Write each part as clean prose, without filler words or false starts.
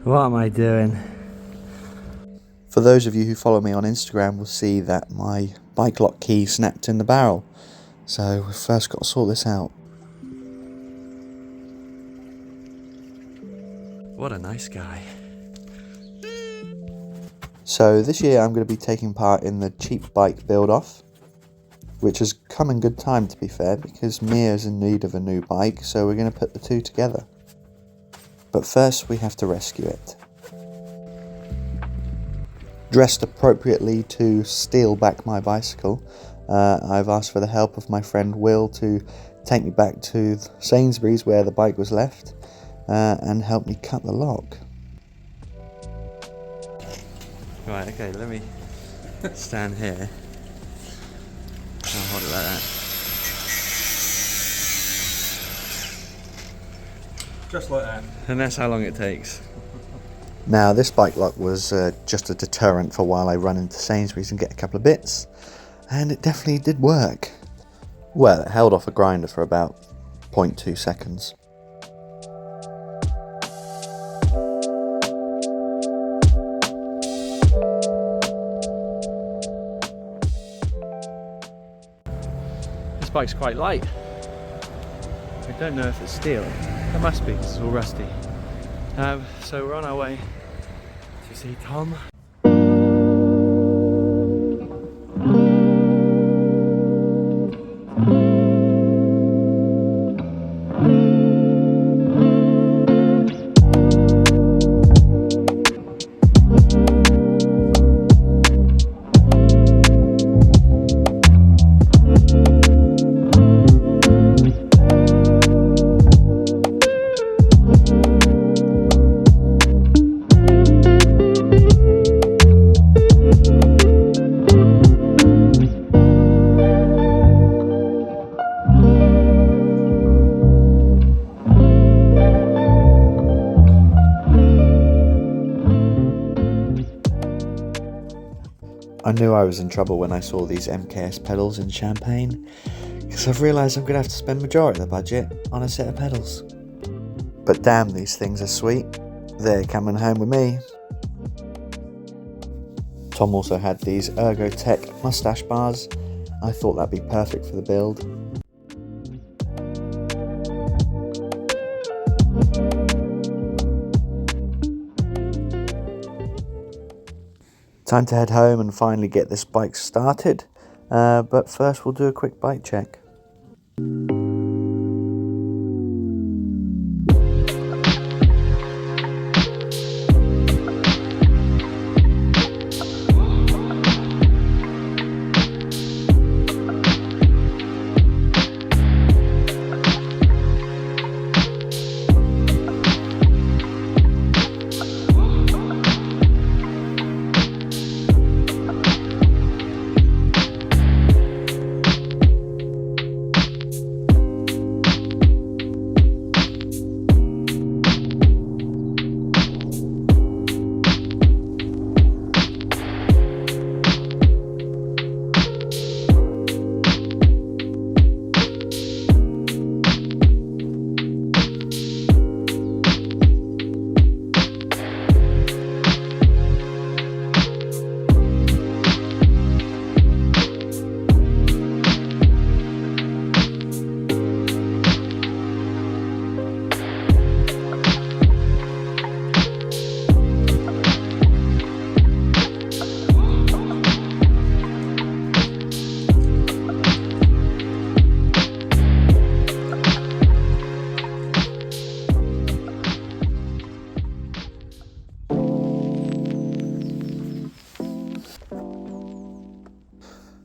What am I doing? For those of you who follow me on Instagram will see that my bike lock key snapped in the barrel. So we've first got to sort this out. What a nice guy. So this year I'm going to be taking part in the cheap bike build-off, which has come in good time to be fair, because Mia's in need of a new bike, so we're going to put the two together. But first we have to rescue it. Dressed appropriately to steal back my bicycle, I've asked for the help of my friend Will to take me back to Sainsbury's where the bike was left and help me cut the lock. Right, okay, let me stand here. I'll hold it like that. Just like that. And that's how long it takes. Now this bike lock was just a deterrent for while I run into Sainsbury's and get a couple of bits, and it definitely did work. Well, it held off a grinder for about 0.2 seconds. This bike's quite light. I don't know if it's steel. It must be, 'cause it's all rusty. So we're on our way to see Tom. I knew I was in trouble when I saw these MKS pedals in Champagne, because I've realised I'm going to have to spend majority of the budget on a set of pedals. But damn, these things are sweet. They're coming home with me. Tom also had these Ergotech mustache bars. I thought that'd be perfect for the build. Time to head home and finally get this bike started, but first we'll do a quick bike check.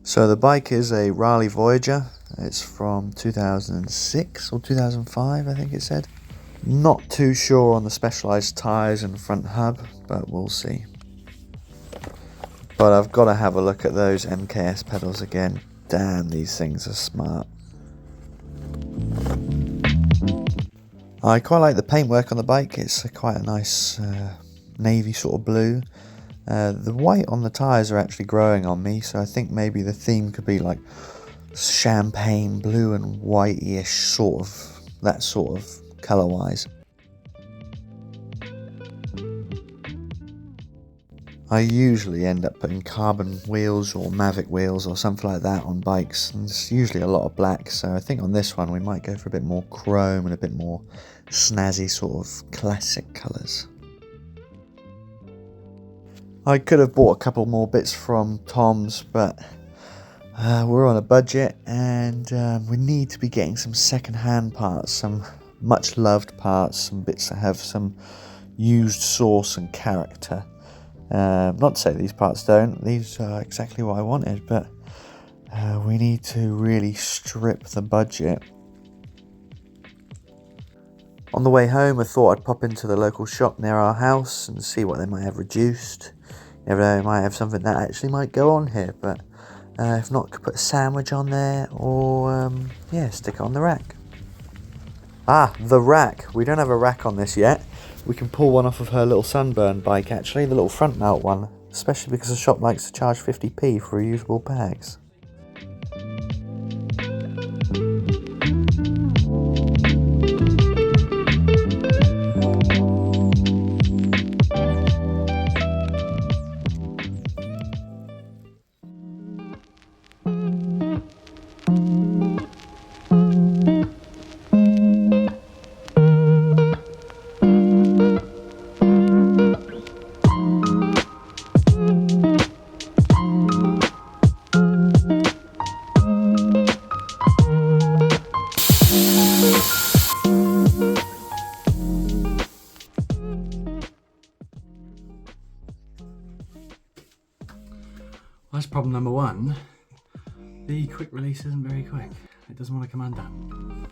So the bike is a Raleigh Voyager. It's from 2006 or 2005, I think it said. Not too sure on the specialised tyres and front hub, but we'll see. But I've got to have a look at those MKS pedals again. Damn, these things are smart. I quite like the paintwork on the bike. It's quite a nice navy sort of blue. The white on the tyres are actually growing on me, so I think maybe the theme could be like champagne blue and white-ish, sort of, that sort of colour-wise. I usually end up putting carbon wheels or Mavic wheels or something like that on bikes, and it's usually a lot of black, so I think on this one we might go for a bit more chrome and a bit more snazzy sort of classic colours. I could have bought a couple more bits from Tom's, but we're on a budget, and we need to be getting some second-hand parts, some much loved parts, some bits that have some used source and character. Not to say these parts don't, these are exactly what I wanted, but we need to really strip the budget. On the way home, I thought I'd pop into the local shop near our house and see what they might have reduced. You never know, they might have something that actually might go on here, but if not, could put a sandwich on there, or yeah, stick it on the rack. Ah, the rack. We don't have a rack on this yet. We can pull one off of her little Sunburn bike, actually, the little front mount one, especially because the shop likes to charge 50p for reusable bags. That's problem number one. The quick release isn't very quick. It doesn't want to come undone.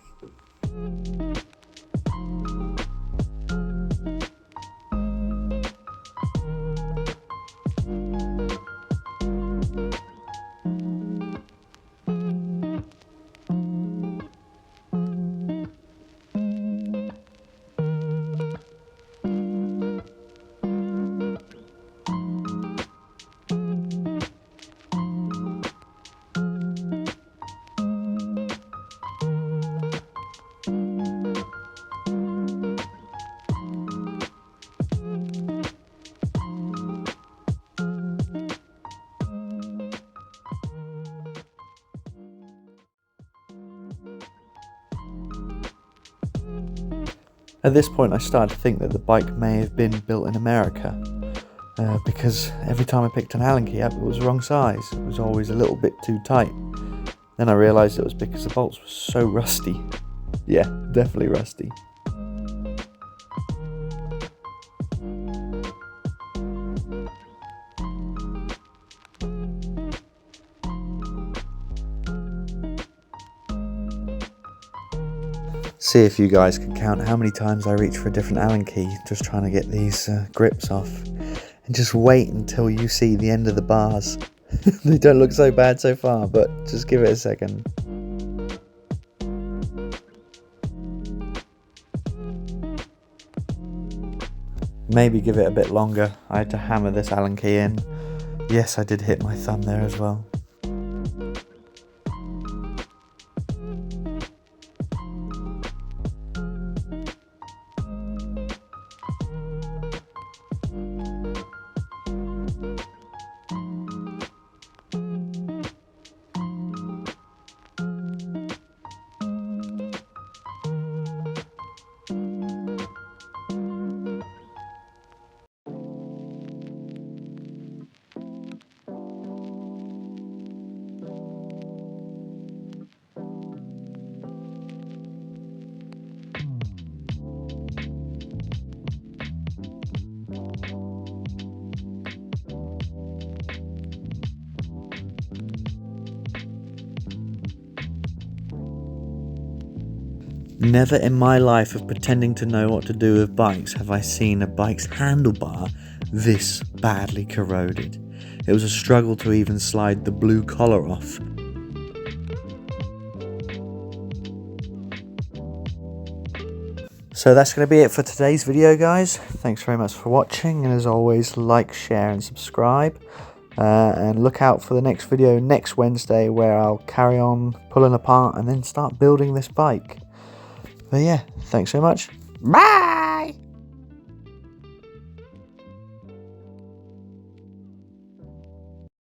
At this point I started to think that the bike may have been built in America, because every time I picked an Allen key up it was the wrong size. It was always a little bit too tight. Then I realised it was because the bolts were so rusty. Yeah, definitely rusty. See if you guys can count how many times I reach for a different Allen key just trying to get these grips off. And just wait until you see the end of the bars. They don't look so bad so far, but just give it a second. Maybe give it a bit longer. I had to hammer this Allen key in. Yes, I did hit my thumb there as well. Never in my life of pretending to know what to do with bikes have I seen a bike's handlebar this badly corroded. It was a struggle to even slide the blue collar off. So that's going to be it for today's video, guys. Thanks very much for watching, and as always, like, share and subscribe. And look out for the next video next Wednesday, where I'll carry on pulling apart and then start building this bike. But yeah, thanks so much. Bye!